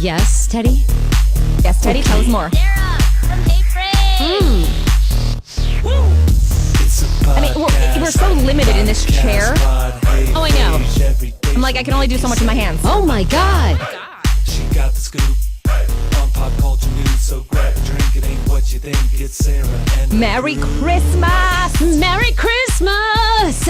Yes, Teddy? Yes, Teddy, tell us more. Sarah from Hey Frase. I mean, we're so limited in this chair. Oh, I know. I'm like, I can only do so much with my hands. Oh, my God. She got the scoop on pop culture news, so grab a drink. It ain't what you think. It's Sarah and Merry Christmas! Merry Christmas!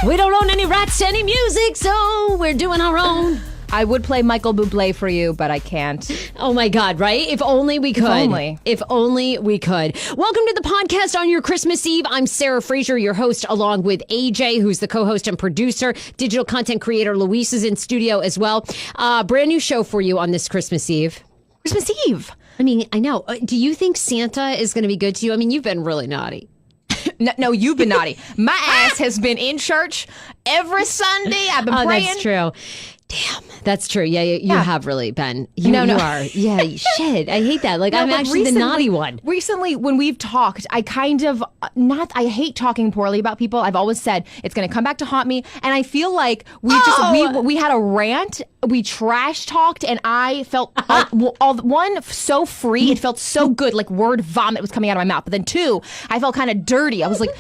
We don't own any rights to any music, so we're doing our own. I would play Michael Bublé for you, but I can't. Oh my God, right? If only we could. If only we could. Welcome to the podcast on your Christmas Eve. I'm Sarah Fraser, your host, along with AJ, who's the co-host and producer. Digital content creator Luis is in studio as well. Brand new show for you on this Christmas Eve. Christmas Eve. I mean, I know. Do you think Santa is going to be good to you? I mean, you've been really naughty. No, you've been naughty. My ass has been in church every Sunday. I've been praying. That's true. Damn, that's true. Yeah, you have really been. You are. Yeah, shit. I hate that. Like, I'm actually the naughty one. Recently, when we've talked, I kind of, I hate talking poorly about people. I've always said it's going to come back to haunt me. And I feel like we had a rant. We trash talked and I felt, one, so free. It felt so good. Like word vomit was coming out of my mouth. But then two, I felt kind of dirty. I was like,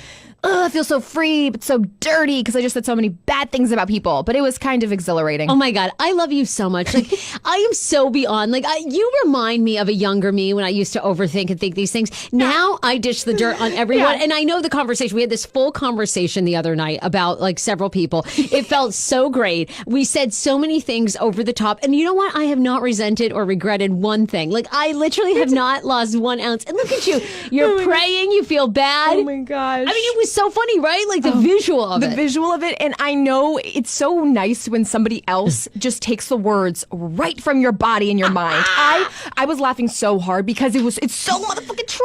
I feel so free, but so dirty because I just said so many bad things about people. But it was kind of exhilarating. Oh my God, I love you so much. Like, I am so beyond. Like, you remind me of a younger me when I used to overthink and think these things. Now I ditch the dirt on everyone. Yeah. And I know the conversation. We had this full conversation the other night about like several people. It felt so great. We said so many things over the top. And you know what? I have not resented or regretted one thing. Like, I literally have not lost 1 ounce. And look at you. You're praying. You feel bad. Oh my gosh. I mean, it was so funny, right? Like the visual of it. The visual of it. And I know it's so nice when somebody else just takes the words right from your body and your mind. I was laughing so hard because it's so motherfucking true.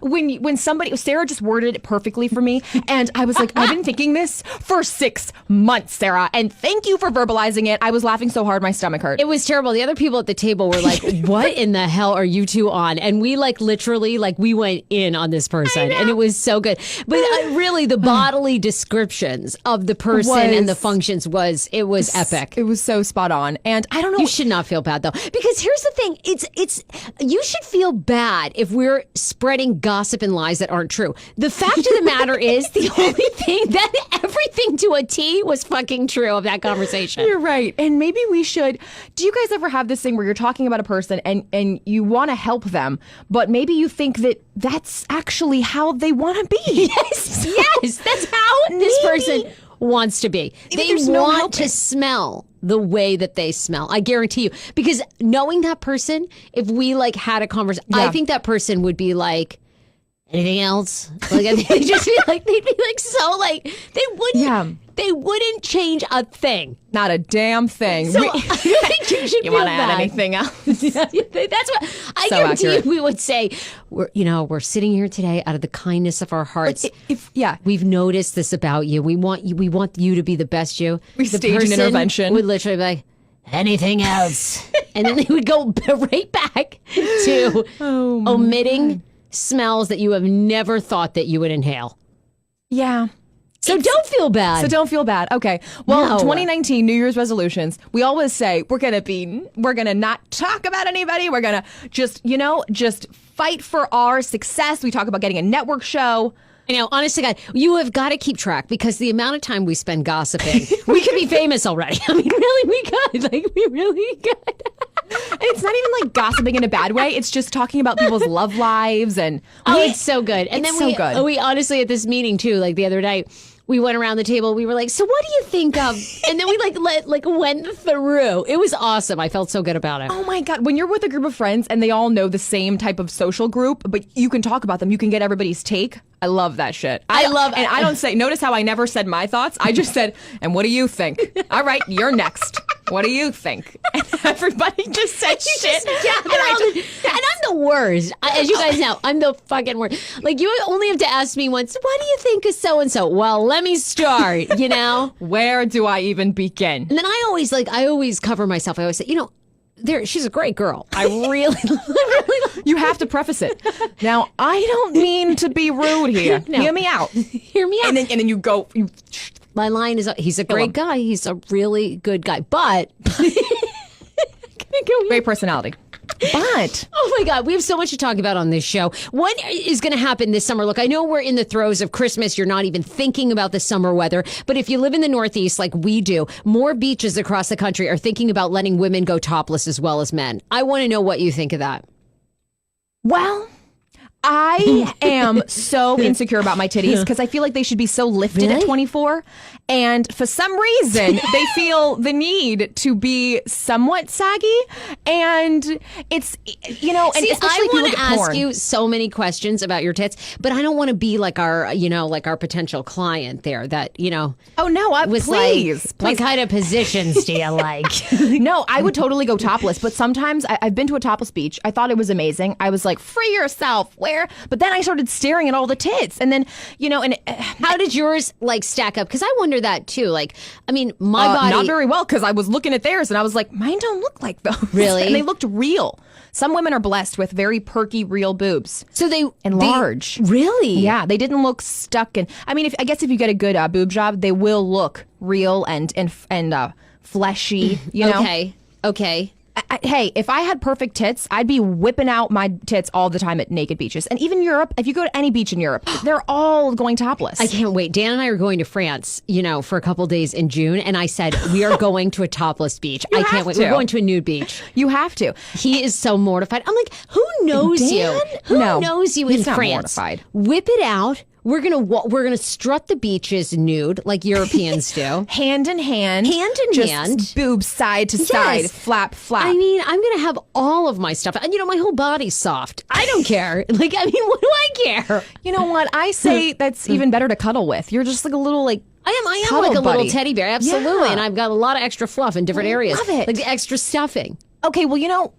When Sarah just worded it perfectly for me. And I was like, I've been thinking this for 6 months, Sarah. And thank you for verbalizing it. I was laughing so hard my stomach hurt. It was terrible. The other people at the table were like, what in the hell are you two on? And we literally we went in on this person and it was so good. But really, the bodily descriptions of the person and the functions was epic. It was so spot on. And I don't know. You should not feel bad though, because here's the thing: it's you should feel bad if we're spreading gossip and lies that aren't true. The fact of the matter is, the only thing that everything to a T was fucking true of that conversation. You're right. And maybe we should. Do you guys ever have this thing where you're talking about a person and you want to help them, but maybe you think that that's actually how they want to be? Yes. Yes, that's how this person wants to be. They want to smell the way that they smell. I guarantee you. Because knowing that person, if we had a conversation, I think that person would be like, anything else? Like, I think they'd just be like, they'd be like, so they wouldn't. They wouldn't change a thing. Not a damn thing. So I think you should you feel want to bad. add anything else? That's what I guarantee you we would say. We're sitting here today out of the kindness of our hearts. We've noticed this about you. We want you to be the best you. We staged an intervention. Would literally be like, anything else? And then they would go right back to omitting smells that you have never thought that you would inhale. Yeah. So don't feel bad. Okay. Well, 2019 New Year's resolutions. We always say we're going to not talk about anybody. We're going to just fight for our success. We talk about getting a network show. I know, honestly, God, you have got to keep track because the amount of time we spend gossiping, we could be famous already. I mean, really, we could. We really could. And it's not even like gossiping in a bad way. It's just talking about people's love lives and it's so good. And then we honestly at this meeting too, like the other night, we went around the table. We were like, so what do you think of? And then we went through. It was awesome. I felt so good about it. Oh my God. When you're with a group of friends and they all know the same type of social group, but you can talk about them, you can get everybody's take. I love that shit. And I don't say, notice how I never said my thoughts. I just said, and what do you think? All right, you're next. What do you think? And everybody just said shit. And I'm the worst. As you guys know, I'm the fucking worst. Like, you only have to ask me once, what do you think of so-and-so? Well, let me start, Where do I even begin? And then I always cover myself. I always say, she's a great girl. I really You have to preface it. Now, I don't mean to be rude here. No. Hear me out. Hear me out. And then you go... My line is, he's a great guy. He's a really good guy. But Great personality. But Oh my God, we have so much to talk about on this show. What is going to happen this summer? Look, I know we're in the throes of Christmas. You're not even thinking about the summer weather. But if you live in the Northeast like we do, more beaches across the country are thinking about letting women go topless as well as men. I want to know what you think of that. well, I am so insecure about my titties because I feel like they should be so lifted at Really? 24. And for some reason, they feel the need to be somewhat saggy. And it's, and See, especially I if you want look to at ask porn. you so many questions about your tits, but I don't want to be like our, like our potential client there that, Oh, no, was please. like, what kind of positions do you like? No, I would totally go topless, but sometimes I've been to a topless beach. I thought it was amazing. I was like, free yourself, where? But then I started staring at all the tits. And then, How did yours like stack up? Because I wonder that too. Like, I mean, my body. not very well because I was looking at theirs and I was like, mine don't look like those. Really? And they looked real. Some women are blessed with very perky, real boobs. So they large. Really? Yeah, they didn't look stuck. And I mean, I guess if you get a good boob job, they will look real and fleshy. You know. Okay. Hey, if I had perfect tits, I'd be whipping out my tits all the time at naked beaches. And even Europe, if you go to any beach in Europe, they're all going topless. I can't wait. Dan and I are going to France, for a couple days in June, and I said we are going to a topless beach. I can't have wait. to. We're going to a nude beach. You have to. He is so mortified. I'm like, who knows Dan? you? Who No, knows you he's in not France? mortified. Whip it out. We're gonna strut the beaches nude like Europeans do. Hand in hand. Just Just boobs side to side. Flap, flap. I mean, I'm gonna have all of my stuff, and my whole body's soft. I don't care. Like, I mean, what do I care? you know what? I say that's even better to cuddle with. You're just like a little I am cuddle like a buddy. little teddy bear, absolutely, Yeah. and I've got a lot of extra fluff in different areas. love it. Like the extra stuffing. Okay, well,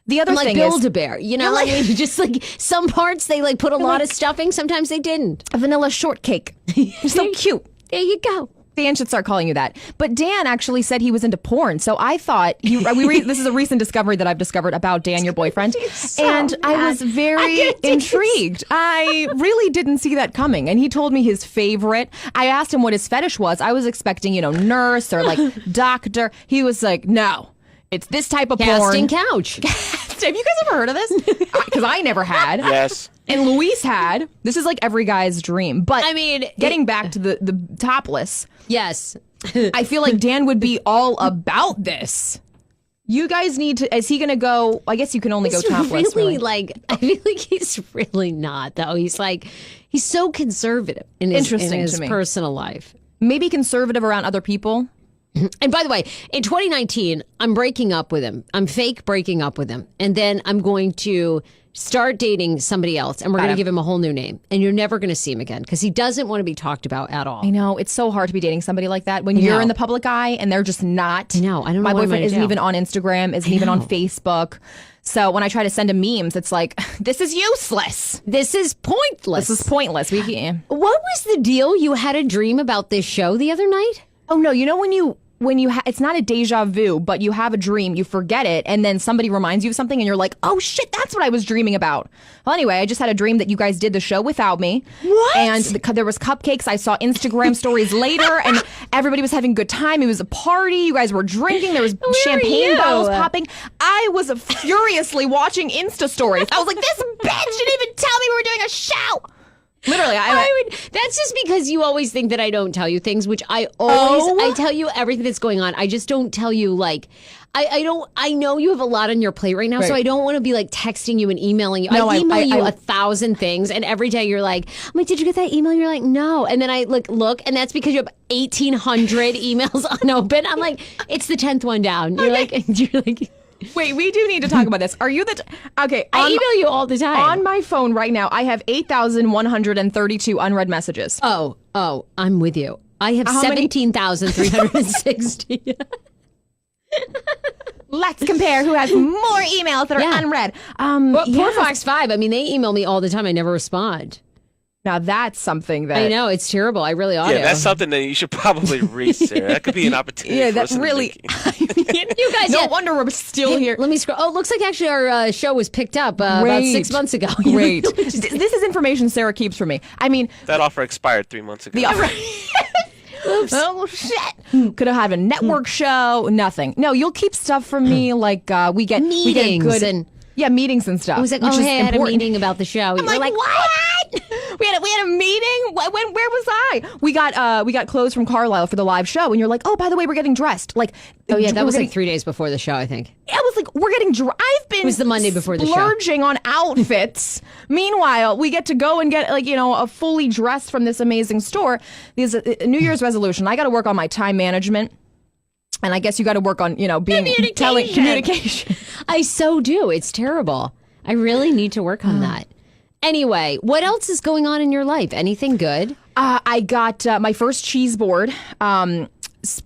the other I'm like thing Build-A-Bear, like- I mean, just like some parts they like put a lot of stuffing, sometimes they didn't. a vanilla shortcake. You're so cute. There you go. Dan should start calling you that. But Dan actually said he was into porn. So I thought this is a recent discovery that I've discovered about Dan, your boyfriend. And I was very intrigued. I really didn't see that coming. And he told me his favorite. I asked him what his fetish was. I was expecting, nurse or like doctor. He was like, no, it's this type of Casting porn. couch. Have you guys ever heard of this? Because I never had. Yes. And Luis had. This is like every guy's dream. But I mean, getting back to the topless, Yes. I feel like Dan would be all about this. You guys need to. Is he going to go? I guess you can only go He's topless. really like, I feel like he's really not though. He's so conservative in his Interesting to me. personal life. Maybe conservative around other people. And by the way, in 2019, I'm breaking up with him. I'm fake breaking up with him. And then I'm going to start dating somebody else, and we're going to give him a whole new name. And you're never going to see him again because he doesn't want to be talked about at all. I know it's so hard to be dating somebody like that when you're know. in the public eye and they're just not. I know. I don't know My what I'm boyfriend gonna isn't do. even on Instagram, isn't even on Facebook. So when I try to send him memes, it's like, this is useless. This is pointless. This is pointless. We can't. What was the deal? You had a dream about this show the other night? Oh no! When you it's not a deja vu, but you have a dream, you forget it, and then somebody reminds you of something, and you're like, oh shit, that's what I was dreaming about. Well, anyway, I just had a dream that you guys did the show without me. What? And there was cupcakes. I saw Instagram stories later, and everybody was having a good time. It was a party. You guys were drinking. There was Where champagne were you? bottles popping. I was furiously watching Insta stories. I was like, this bitch didn't even tell me we were doing a show. Literally, That's just because you always think that I don't tell you things, which I always, I tell you everything that's going on. I just don't tell you I know you have a lot on your plate right now, so I don't want to be like texting you and emailing you. No, I email you 1,000 things, and every day you're like, I'm like, did you get that email? You're like, no. And then I look, and that's because you have 1,800 emails unopened. I'm like, it's the 10th one down. You're like. Wait, we do need to talk about this. Are you okay? I email you all the time. On my phone right now, I have 8,132 unread messages. Oh, I'm with you. I have How many- 17,360. Let's compare who has more emails that are Yeah. unread. Poor Fox 5. I mean, they email me all the time. I never respond. Now that's something that I know. It's terrible. I really ought to. Yeah, that's something that you should probably read, Sarah. That could be an opportunity. Yeah, for that us in the really. making. You guys, No wonder we're still here. Let me scroll. Oh, it looks like actually our show was picked up about Great. 6 months ago. Great. This is information Sarah keeps for me. I mean, That offer expired 3 months ago. the offer. Oops. Oh, shit. Could have had a network show. Nothing. No, you'll keep stuff from me. Like, we get Meetings good, and- yeah, meetings and stuff. I was like, which oh, is hey, I had a important. meeting about the show. I'm You're like, what? We had a meeting. Where was I? We got clothes from Carlisle for the live show, and you're like, oh, by the way, we're getting dressed. Like, oh yeah, that we're was getting, like 3 days before the show, I think. I was like, we're getting. I've been. It was the Monday before the show. Splurging on outfits. Meanwhile, we get to go and get a fully dressed from this amazing store. This New Year's resolution. I got to work on my time management. And I guess you got to work on, being telling communication. I so do. It's terrible. I really need to work on that. Anyway, what else is going on in your life? Anything good? I got my first cheese board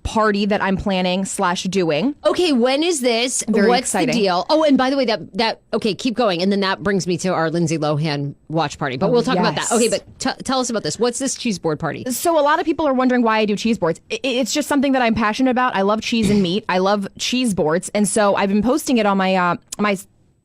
party that I'm planning / doing. Okay, when is this? Very What's exciting. the deal? Oh, and by the way, that okay, keep going. And then that brings me to our Lindsay Lohan watch party. But we'll talk about that. yes. Okay, but tell us about this. What's this cheese board party? So a lot of people are wondering why I do cheese boards. It's just something that I'm passionate about. I love cheese and meat. I love cheese boards. And so I've been posting it on my my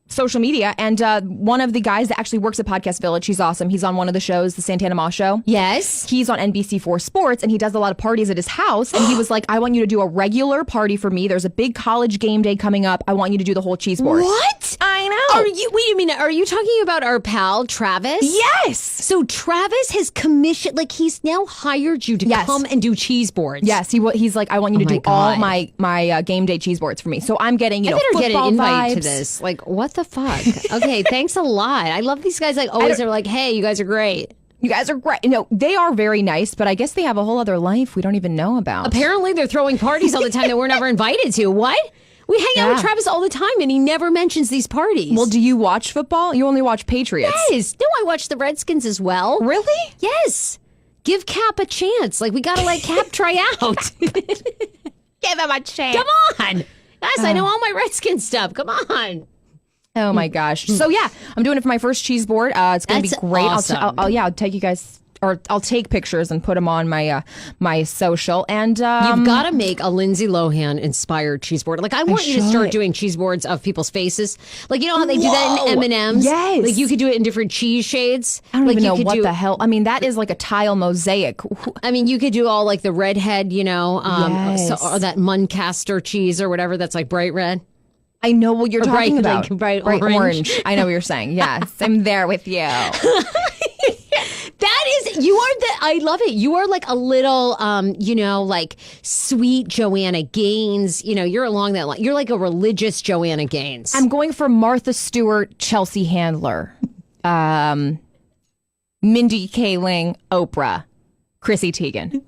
social media. And one of the guys that actually works at Podcast Village, he's awesome. He's on one of the shows, the Santana Moss Show. Yes. He's on NBC4 Sports, and he does a lot of parties at his house. And he was like, I want you to do a regular party for me. There's a big college game day coming up. I want you to do the whole cheese board. What? I know. Are you talking about our pal Travis? Yes. So Travis has commissioned, like he's now hired you to Yes. come and do cheese boards. Yes, he's like, I want you to my do all God. my game day cheese boards for me. So I'm getting, I better get an football invite to vibes. this. Like, what the fuck? Okay, thanks a lot. I love these guys. Like, always are like, hey, you guys are great. You guys are great. No, they are very nice, but I guess they have a whole other life we don't even know about. Apparently, they're throwing parties all the time that we're never invited to. What? We hang out with Yeah. Travis all the time, and he never mentions these parties. Well, do you watch football? You only watch Patriots. yes. No, I watch the Redskins as well. Really? Yes. Give Cap a chance. Like, we got to let Cap try out. Give him a chance. Come on. Guys, I know all my Redskins stuff. Come on. Oh my gosh. So yeah, I'm doing it for my first cheese board. It's going to be That's great. awesome. I'll take you guys, or I'll take pictures and put them on my my social. And You've got to make a Lindsay Lohan inspired cheese board. Like, I want you to start doing cheese boards of people's faces. Like, you know how they do that in M&Ms? Yes. Like, you could do it in different cheese shades. I don't like, even you know could what do, the hell. I mean, that is like a tile mosaic. I mean, you could do all like the redhead, Yes. or that Muncaster cheese or whatever that's like bright red. I know what you're bright, talking about. like, bright orange. orange. I know what you're saying. Yes, I'm there with you. That is, I love it. You are like a little, like sweet Joanna Gaines. You're along that line. You're like a religious Joanna Gaines. I'm going for Martha Stewart, Chelsea Handler, Mindy Kaling, Oprah, Chrissy Teigen.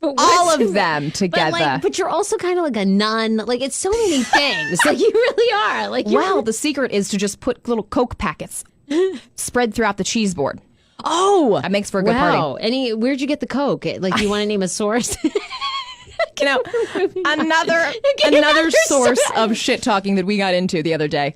All of them together. But you're also kind of like a nun. Like, it's so many things. Like, you really are. Like, Well, the secret is to just put little Coke packets spread throughout the cheese board. oh, That makes for a good party. Where'd you get the Coke? Like, do you want to name a source? Another source of shit talking that we got into the other day.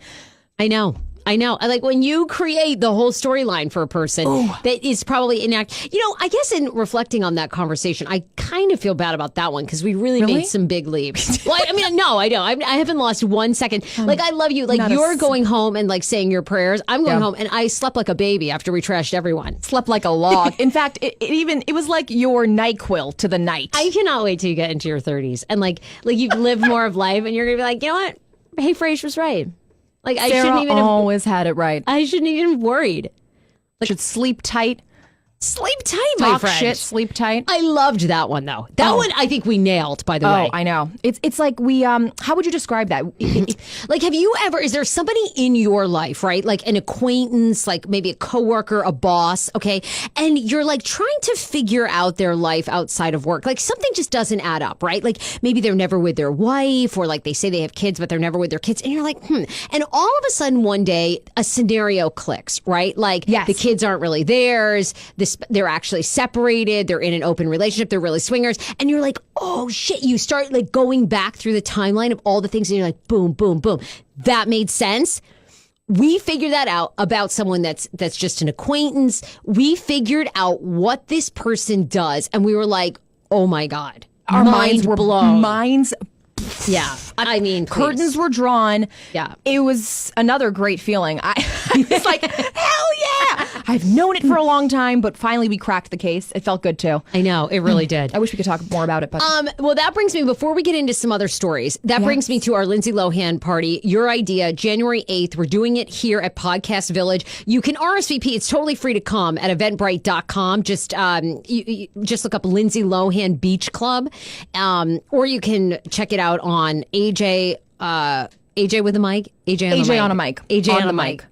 I know. I like when you create the whole storyline for a person that is probably inaccurate. I guess in reflecting on that conversation, I kind of feel bad about that one because we really made some big leaps. Well, I mean, no, I don't. I haven't lost 1 second. Like, I love you. Like, not you're going home and like saying your prayers. I'm going Yeah. home and I slept like a baby after we trashed everyone. Slept like a log. In fact, it was like your NyQuil to the night. I cannot wait till you get into your 30s and like you've lived more of life and you're gonna be like, you know what? Hey, Frase was right. Like, I Sarah shouldn't even have. always had it right. I shouldn't even have worried. Should sleep tight. Sleep tight, my Talk friend. shit, sleep tight. I loved that one though. That one I think we nailed. By the way, I know. It's like we how would you describe that? like, have you ever? Is there somebody in your life, right? Like an acquaintance, like maybe a coworker, a boss, okay? And you're like trying to figure out their life outside of work. Like something just doesn't add up, right? Like maybe they're never with their wife, or like they say they have kids, but they're never with their kids, and you're like, And all of a sudden, one day, a scenario clicks, right? Like Yes. the kids aren't really theirs. They're actually separated. They're in an open relationship. They're really swingers. And you're like, oh shit. You start like going back through the timeline of all the things and you're like, boom, boom, boom. That made sense. We figured that out about someone that's just an acquaintance. We figured out what this person does. And we were like, oh my God. Our minds were blown. minds Yeah. I mean, please. Curtains were drawn. Yeah. It was another great feeling. I was like, hell yeah! I've known it for a long time, but finally we cracked the case. It felt good too. I know, it really did. I wish we could talk more about it, but Well, that brings me, before we get into some other stories, that brings me to our Lindsay Lohan party. Your idea, January 8th. We're doing it here at Podcast Village. You can RSVP. It's totally free to come at eventbrite.com. Just you just look up Lindsay Lohan Beach Club, or you can check it out on AJ with a mic. AJ on a mic. AJ on a mic.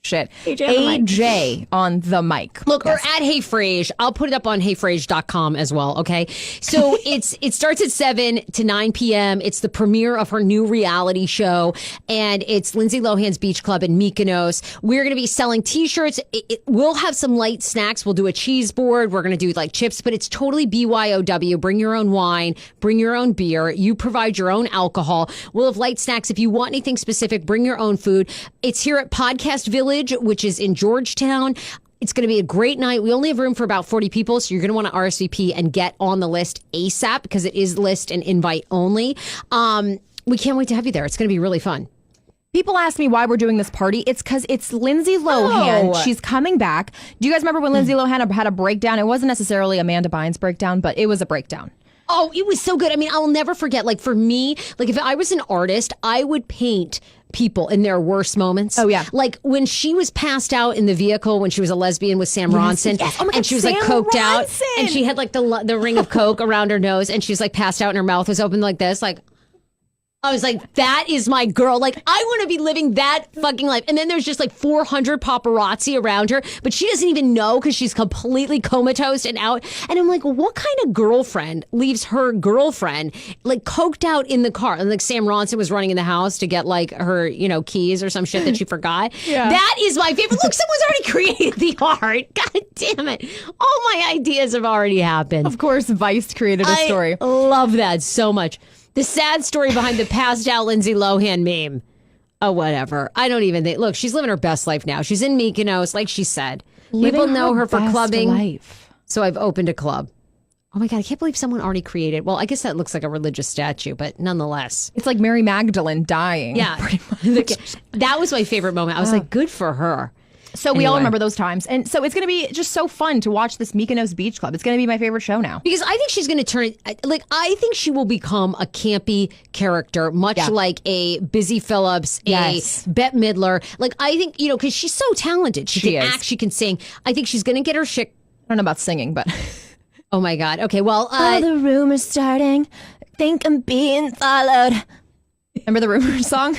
Shit. AJ on the mic. Look, or at Hey Frase. I'll put it up on heyfrase.com as well, okay? So it starts at 7 to 9 p.m. It's the premiere of her new reality show, and it's Lindsay Lohan's Beach Club in Mykonos. We're going to be selling T-shirts. We'll have some light snacks. We'll do a cheese board. We're going to do like chips, but it's totally BYOW. Bring your own wine. Bring your own beer. You provide your own alcohol. We'll have light snacks. If you want anything specific, bring your own food. It's here at Podcast Village, which is in Georgetown. It's going to be a great night. We only have room for about 40 people, so you're going to want to RSVP and get on the list ASAP because it is list and invite only. We can't wait to have you there. It's going to be really fun. People ask me why we're doing this party. It's because it's Lindsay Lohan. Oh. She's coming back. Do you guys remember when Lindsay Lohan had a breakdown? It wasn't necessarily Amanda Bynes' breakdown, but it was a breakdown. Oh, it was so good. I mean, I'll never forget, like for me, like if I was an artist, I would paint people in their worst moments. Oh, yeah. Like when she was passed out in the vehicle when she was a lesbian with Sam Ronson. Yes. Oh my God, and she was Sam like coked out. Ronson! And she had like the ring of coke around her nose. And she was like passed out and her mouth was open like this. Like, I was like, that is my girl. Like, I want to be living that fucking life. And then there's just like 400 paparazzi around her, but she doesn't even know because she's completely comatose and out. And I'm like, what kind of girlfriend leaves her girlfriend like coked out in the car? And like Sam Ronson was running in the house to get like her, keys or some shit that she forgot. Yeah. That is my favorite. Look, someone's already created the art. God damn it. All my ideas have already happened. Of course, Vice created a story. I love that so much. The sad story behind the passed out Lindsay Lohan meme. Oh, whatever. I don't even think. Look, she's living her best life now. She's in Mykonos, like she said. People know her for clubbing. Life. So I've opened a club. Oh my God, I can't believe someone already created. Well, I guess that looks like a religious statue, but nonetheless. It's like Mary Magdalene dying. Yeah. Pretty much. That was my favorite moment. I was like, good for her. So we all remember those times. And so it's going to be just so fun to watch this Mykonos Beach Club. It's going to be my favorite show now. Because I think she's going to turn it, like, I think she will become a campy character, much like a Busy Phillips, a Bette Midler. Like, I think, because she's so talented. She can act, she can sing. I think she's going to get her shit. I don't know about singing, but... Oh my God. Okay, well... all the rumors starting. Think I'm being followed. Remember the rumors song?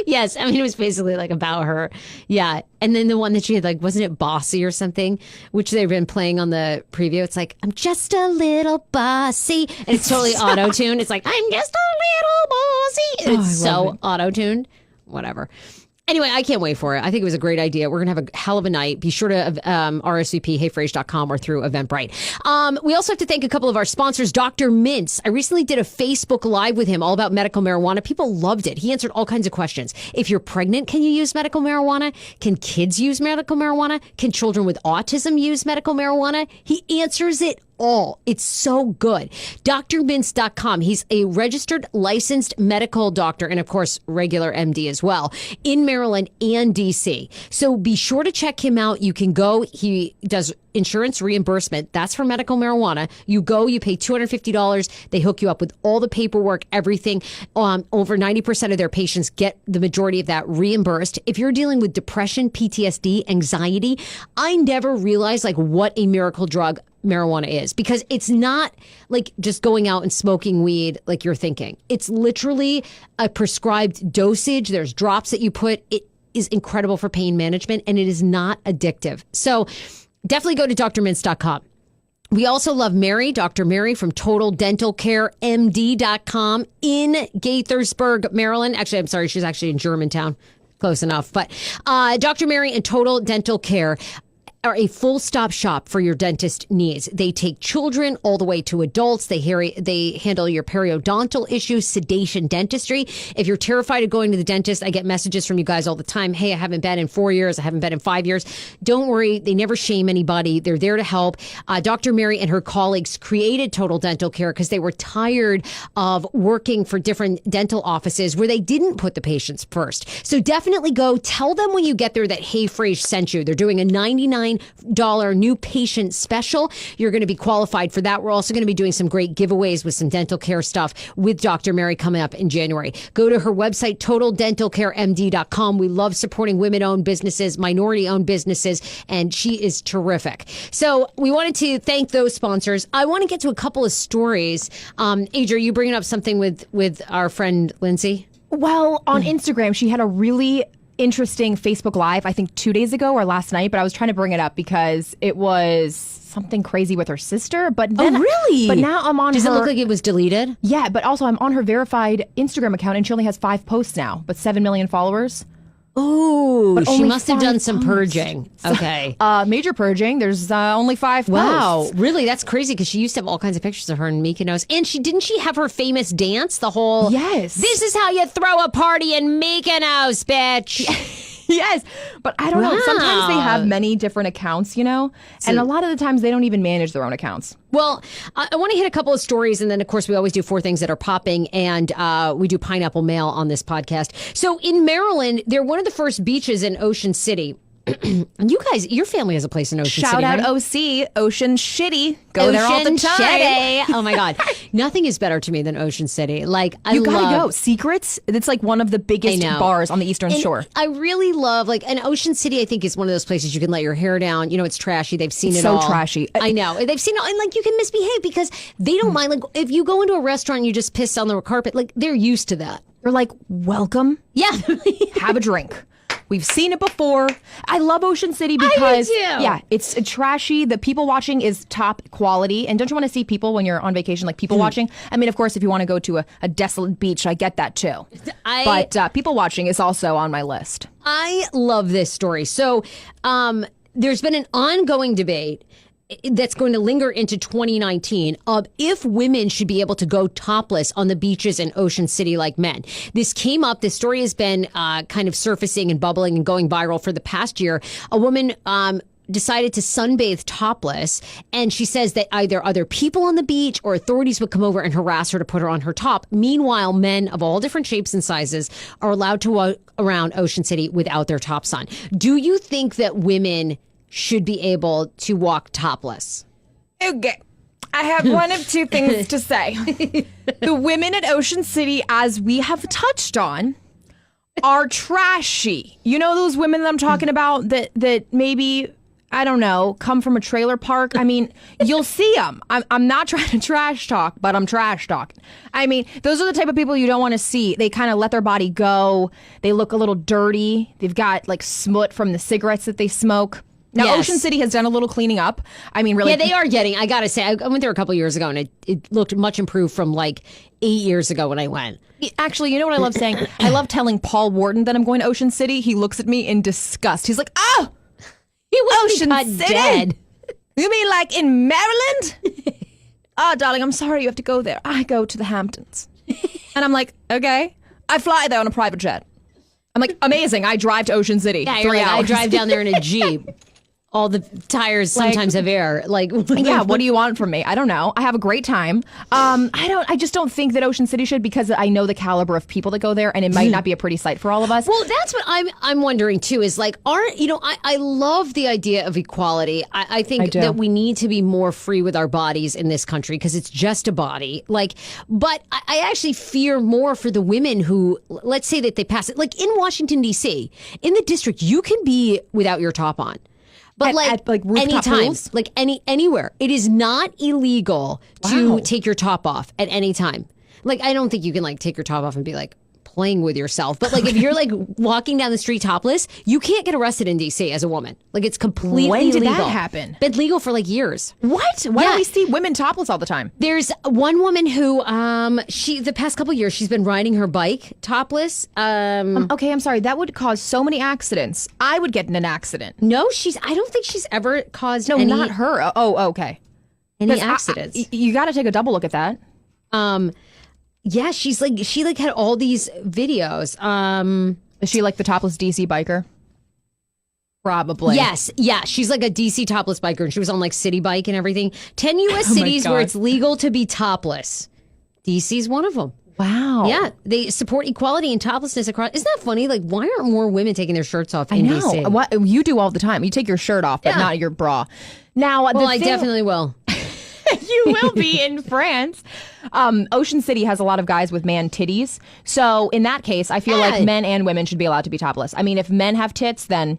Yes, I mean, it was basically like about her. Yeah. And then the one that she had, like, wasn't it Bossy or something, which they've been playing on the preview? It's like, I'm just a little bossy. And it's totally auto-tuned. It's like, I'm just a little bossy. And it's so auto-tuned. Whatever. Anyway, I can't wait for it. I think it was a great idea. We're going to have a hell of a night. Be sure to RSVP, heyfrase.com or through Eventbrite. We also have to thank a couple of our sponsors. Dr. Mintz. I recently did a Facebook Live with him all about medical marijuana. People loved it. He answered all kinds of questions. If you're pregnant, can you use medical marijuana? Can kids use medical marijuana? Can children with autism use medical marijuana? He answers it all. It's so good. drmintz.com. He's a registered licensed medical doctor and, of course, regular MD as well in Maryland and DC. So be sure to check him out. You can go. He does insurance reimbursement. That's for medical marijuana. You go, you pay $250. They hook you up with all the paperwork, everything. Over 90% of their patients get the majority of that reimbursed. If you're dealing with depression, PTSD, anxiety, I never realized like what a miracle drug marijuana is, because it's not like just going out and smoking weed like you're thinking. It's literally a prescribed dosage. There's drops that you put. It is incredible for pain management, and it is not addictive. So definitely go to drmintz.com. We also love Mary, Dr. Mary from Total Dental Care, MD.com in Gaithersburg, Maryland. Actually, I'm sorry, she's actually in Germantown. Close enough. But Dr. Mary and Total Dental Care. are a full-stop shop for your dentist needs. They take children all the way to adults. They handle your periodontal issues, sedation dentistry. If you're terrified of going to the dentist, I get messages from you guys all the time. Hey, I haven't been in 4 years. I haven't been in 5 years. Don't worry. They never shame anybody. They're there to help. Dr. Mary and her colleagues created Total Dental Care because they were tired of working for different dental offices where they didn't put the patients first. So definitely go tell them when you get there that Hey Frase sent you. They're doing a $99 new patient special. You're going to be qualified for that. We're also going to be doing some great giveaways with some dental care stuff with Dr. Mary coming up in January. Go to her website, totaldentalcaremd.com. We love supporting women-owned businesses, minority-owned businesses, and she is terrific. So we wanted to thank those sponsors. I want to get to a couple of stories. Adria, are you bringing up something with our friend Lindsay? Well, on Instagram, she had a really interesting Facebook Live, I think 2 days ago or last night, but I was trying to bring it up because it was something crazy with her sister. But then, really? But now I'm on Does her... it look like it was deleted? Yeah, but also I'm on her verified Instagram account and she only has 5 posts now, but 7 million followers. Oh, But she only must have 5 done some posts. purging. Okay. Major purging. There's only 5 Wow, posts. really? That's crazy because she used to have all kinds of pictures of her in Mykonos. And didn't she have her famous dance? The whole, Yes. This is how you throw a party in Mykonos, bitch. Yes, but I don't know. Sometimes they Wow. have many different accounts, you know, and a lot of the times they don't even manage their own accounts. Well, I want to hit a couple of stories, and then, of course, we always do 4 things that are popping, and we do Pineapple Mail on this podcast. So in Maryland, they're one of the first beaches in Ocean City. And you guys, your family has a place in Ocean Shout City, out right? OC, Ocean Shitty. Go there all the Ocean time. City. Oh my God. Nothing is better to me than Ocean City. Like, I You gotta love go. Secrets. It's like one of the biggest I know. bars on the Eastern And Shore. I really love, like, an Ocean City, I think, is one of those places you can let your hair down. You know, it's trashy. They've seen it so all. trashy. I know. They've seen it, and, like, you can misbehave because they don't mind. Like, if you go into a restaurant and you just piss on the carpet, like, they're used to that. You're like, welcome. Yeah. Have a drink. We've seen it before. I love Ocean City because too. yeah, it's trashy. The people watching is top quality. And don't you want to see people when you're on vacation, like people watching? I mean, of course, if you want to go to a desolate beach, I get that too. But people watching is also on my list. I love this story. So there's been an ongoing debate that's going to linger into 2019 of if women should be able to go topless on the beaches in Ocean City like men. This came up. This story has been kind of surfacing and bubbling and going viral for the past year. A woman decided to sunbathe topless, and she says that either other people on the beach or authorities would come over and harass her to put her on her top. Meanwhile, men of all different shapes and sizes are allowed to walk around Ocean City without their tops on. Do you think that women should be able to walk topless? Okay. I have one of 2 things to say. The women at Ocean City, as we have touched on, are trashy. You know those women that I'm talking about that maybe, I don't know, come from a trailer park? I mean, you'll see them. I'm not trying to trash talk, but I'm trash talking. I mean, those are the type of people you don't want to see. They kind of let their body go. They look a little dirty. They've got like smut from the cigarettes that they smoke. Now, Yes. Ocean City has done a little cleaning up. I mean, really. Yeah, they are getting, I gotta say, I went there a couple years ago and it looked much improved from like 8 years ago when I went. Actually, you know what I love saying? I love telling Paul Wharton that I'm going to Ocean City. He looks at me in disgust. He's like, oh, He was Ocean cut City? dead. You mean like in Maryland? Oh, darling, I'm sorry you have to go there. I go to the Hamptons. And I'm like, okay. I fly there on a private jet. I'm like, amazing. I drive to Ocean City. Yeah, you're 3 like, I hours. drive down there in a Jeep. All the tires sometimes have air. Like, Yeah, what do you want from me? I don't know. I have a great time. I just don't think that Ocean City should because I know the caliber of people that go there and it might not be a pretty sight for all of us. Well, that's what I'm wondering too. Is like, I love the idea of equality. I think do. that we need to be more free with our bodies in this country because it's just a body. Like, but I actually fear more for the women who, let's say that they pass it. Like in Washington D.C., in the district, you can be without your top on. But At, like, rooftop anytime, pools? like anywhere, it is not illegal to Wow. take your top off at any time. Like I don't think you can like take your top off and be like playing with yourself. But like if you're like walking down the street topless, you can't get arrested in DC as a woman. Like it's completely When did legal. that happen? Been legal for like years. What? Why Yeah. do we see women topless all the time? There's one woman who the past couple years she's been riding her bike topless. Okay, I'm sorry. That would cause so many accidents. I would get in an accident. No, I don't think she's ever caused No, any, not her. Oh, okay. any 'Cause accidents. you got to take a double look at that. Yeah, she had all these videos. Is she like the topless DC biker? Probably. Yes, yeah, she's like a DC topless biker, and she was on like City Bike and everything. 10 U.S. Oh my cities where God. it's legal to be topless. DC's one of them. Wow. Yeah, they support equality and toplessness across. Isn't that funny? Like, why aren't more women taking their shirts off I in know. DC? What you do all the time. You take your shirt off, but Yeah. not your bra. Now, Well, I definitely will. you will be in France. Ocean City has a lot of guys with man titties. So in that case, I feel like men and women should be allowed to be topless. I mean, if men have tits, then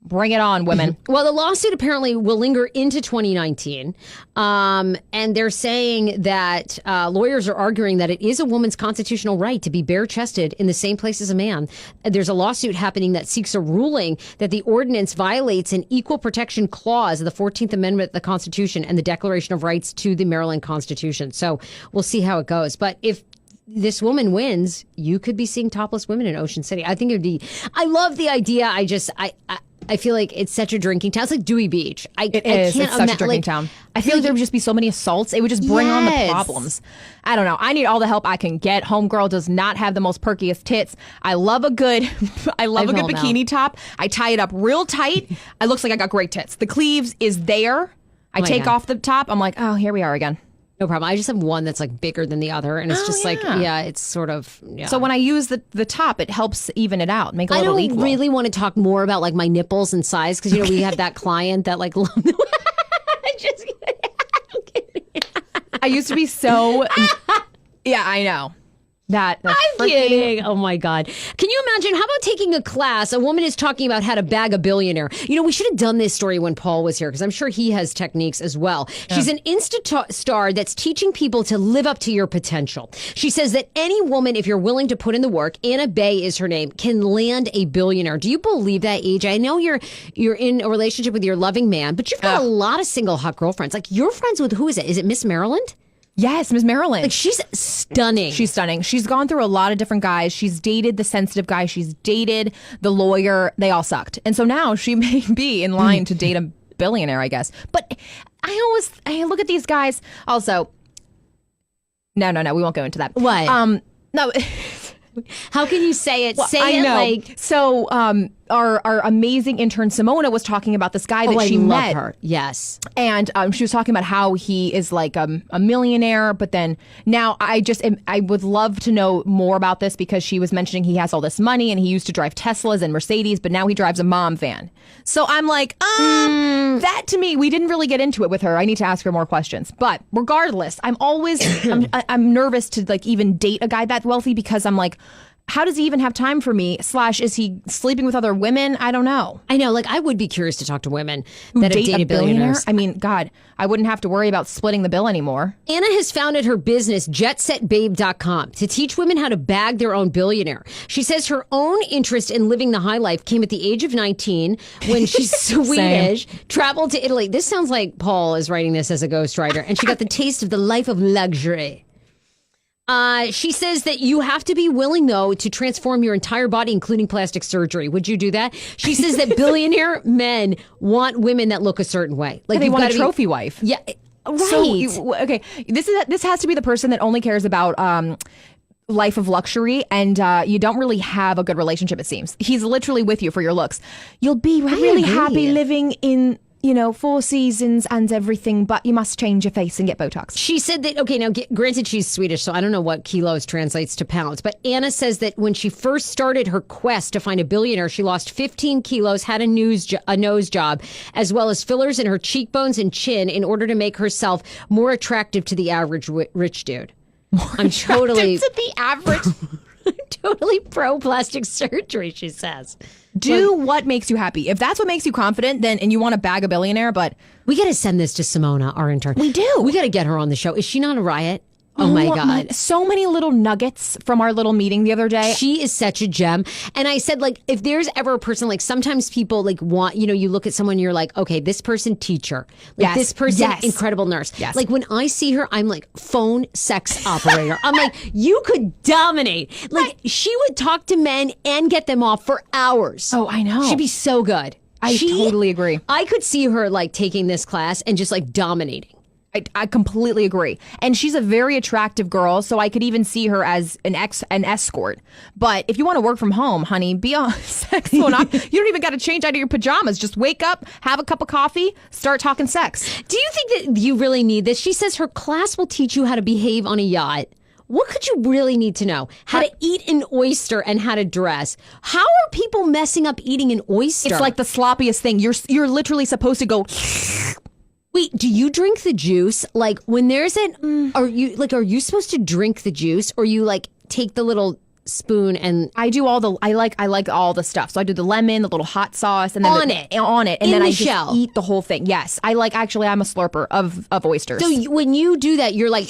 bring it on, women. Well, the lawsuit apparently will linger into 2019. And they're saying that lawyers are arguing that it is a woman's constitutional right to be bare-chested in the same place as a man. There's a lawsuit happening that seeks a ruling that the ordinance violates an equal protection clause of the 14th Amendment of the Constitution and the Declaration of Rights to the Maryland Constitution. So we'll see how it goes. But if this woman wins, you could be seeing topless women in Ocean City. I think it would be. I love the idea. I feel like it's such a drinking town. It's like Dewey Beach. It is. It's such a drinking town. I feel like there would just be so many assaults. It would just bring on the Yes. problems. I don't know. I need all the help I can get. Homegirl does not have the most perkiest tits. I love a good, I love a good will now. bikini top. I tie it up real tight. It looks like I got great tits. The cleaves is there. I my take God. off the top. I'm like, oh, here we are again. No problem. I just have one that's like bigger than the other, and it's just like, yeah. it's sort of. Yeah. So when I use the top, it helps even it out, make a I little don't equal. really want to talk more about like my nipples and size because we have that client that like. Just kidding. I used to be so. Yeah, I know. That's I'm freaking- kidding. Oh my God. Can you imagine? How about taking a class? A woman is talking about how to bag a billionaire. You know, we should have done this story when Paul was here because I'm sure he has techniques as well. She's an Insta star that's teaching people to live up to your potential. She says that any woman, if you're willing to put in the work, Anna Bay is her name, can land a billionaire. Do you believe that, AJ? I know you're in a relationship with your loving man, but you've got a lot of single hot girlfriends. Like you're friends with, who is it? Is it Miss Maryland? Yes, Miss Maryland. Like she's stunning. She's stunning. She's gone through a lot of different guys. She's dated the sensitive guy. She's dated the lawyer. They all sucked. And so now she may be in line to date a billionaire, I guess. But I look at these guys. Also, no, we won't go into that. What? No. How can you say it? Say I it know. like. So, our amazing intern Simona was talking about this guy that I she love met. her. Yes. And she was talking about how he is like a millionaire, but then now I would love to know more about this because she was mentioning he has all this money and he used to drive Teslas and Mercedes, but now he drives a mom van. So I'm like, that to me, we didn't really get into it with her. I need to ask her more questions. But regardless, I'm always I'm nervous to like even date a guy that wealthy because I'm like, how does he even have time for me? / is he sleeping with other women? I don't know. I know, like I would be curious to talk to women that have Date a dated billionaire? billionaires. I mean, God, I wouldn't have to worry about splitting the bill anymore. Anna has founded her business, jetsetbabe.com, to teach women how to bag their own billionaire. She says her own interest in living the high life came at the age of 19 when she's Swedish, traveled to Italy. This sounds like Paul is writing this as a ghostwriter, and she got the taste of the life of luxury. She says that you have to be willing, though, to transform your entire body, including plastic surgery. Would you do that? She says that billionaire men want women that look a certain way. Like They you've want gotta a trophy wife. Yeah, right. So, okay, this has to be the person that only cares about life of luxury, and you don't really have a good relationship. It seems he's literally with you for your looks. You'll be really agree. happy living in Four Seasons and everything, but you must change your face and get Botox. She said that, okay, now granted she's Swedish, so I don't know what kilos translates to pounds, but Anna says that when she first started her quest to find a billionaire, she lost 15 kilos, had a nose job, as well as fillers in her cheekbones and chin in order to make herself more attractive to the average rich dude. I'm totally, the average. totally pro plastic surgery, she says. Do what makes you happy. If that's what makes you confident, then and you want to bag a billionaire, but We got to send this to Simona, our intern. We do. We got to get her on the show. Is she not a riot? Oh my God. So many little nuggets from our little meeting the other day. She is such a gem. And I said, like, if there's ever a person, like, sometimes people, like, want, you look at someone and you're like, okay, this person, teacher. Like, Yes. this person, Yes. incredible nurse. Yes. Like, when I see her, I'm like, phone sex operator. I'm like, you could dominate. Like, she would talk to men and get them off for hours. Oh, I know. She'd be so good. I totally agree. I could see her, like, taking this class and just, like, dominating. I completely agree. And she's a very attractive girl, so I could even see her as an escort. But if you want to work from home, honey, be a sex phone op. You don't even got to change out of your pajamas. Just wake up, have a cup of coffee, start talking sex. Do you think that you really need this? She says her class will teach you how to behave on a yacht. What could you really need to know? How to eat an oyster and how to dress. How are people messing up eating an oyster? It's like the sloppiest thing. You're literally supposed to go... Wait, do you drink the juice? Like when there's are you supposed to drink the juice or you like take the little spoon and I do all the I like all the stuff. So I do the lemon, the little hot sauce, and then on it, and in then the I shell. just eat the whole thing. Yes, I'm a slurper of oysters. So when you do that, you're like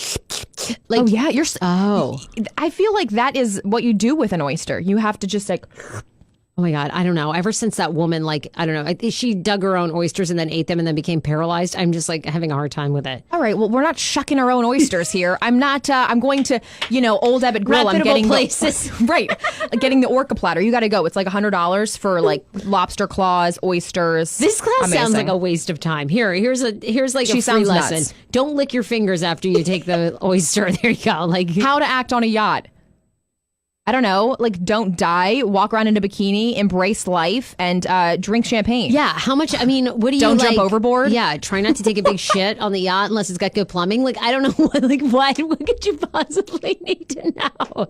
oh yeah, I feel like that is what you do with an oyster. You have to just like. Oh my God, I don't know. Ever since that woman, like, I don't know, I think she dug her own oysters and then ate them and then became paralyzed. I'm just like having a hard time with it. All right, well, we're not shucking our own oysters here. I'm not, I'm going to, Old Ebbitt Grill. I'm Reputable getting places. Right. Getting the orca platter. You got to go. It's like $100 for like lobster claws, oysters. This class Amazing. sounds like a waste of time. Here's like She a free sounds lesson. nuts. Don't lick your fingers after you take the oyster. There you go. Like How to act on a yacht. I don't know, like don't die, walk around in a bikini, embrace life, and drink champagne. yeah, how much? I mean, what do you Don't like, jump overboard? Yeah, try not to take a big shit on the yacht unless it's got good plumbing. Like I don't know what could you possibly need to know? I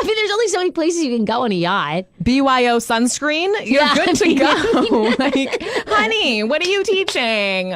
mean, there's only so many places you can go on a yacht. BYO sunscreen, you're Yeah, good to I mean, go. Like, honey, what are you teaching?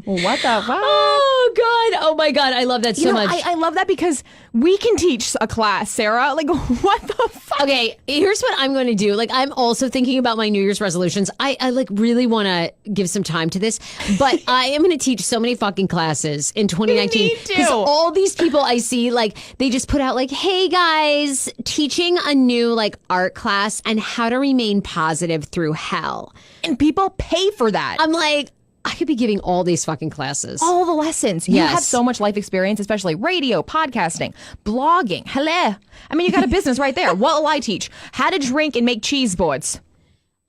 What the fuck? Oh God! Oh my God! I love that so much. I love that because we can teach a class, Sarah. Like, what the fuck? Okay, here's what I'm going to do. Like, I'm also thinking about my New Year's resolutions. I like really want to give some time to this, but I am going to teach so many fucking classes in 2019 You need to. because all these people I see, like, they just put out like, "Hey guys, teaching a new like art class and how to remain positive through hell." And people pay for that. I'm like, I could be giving all these fucking classes. All the lessons. You Yes. have so much life experience, especially radio, podcasting, blogging. Hello. I mean, you got a business right there. What will I teach? How to drink and make cheese boards.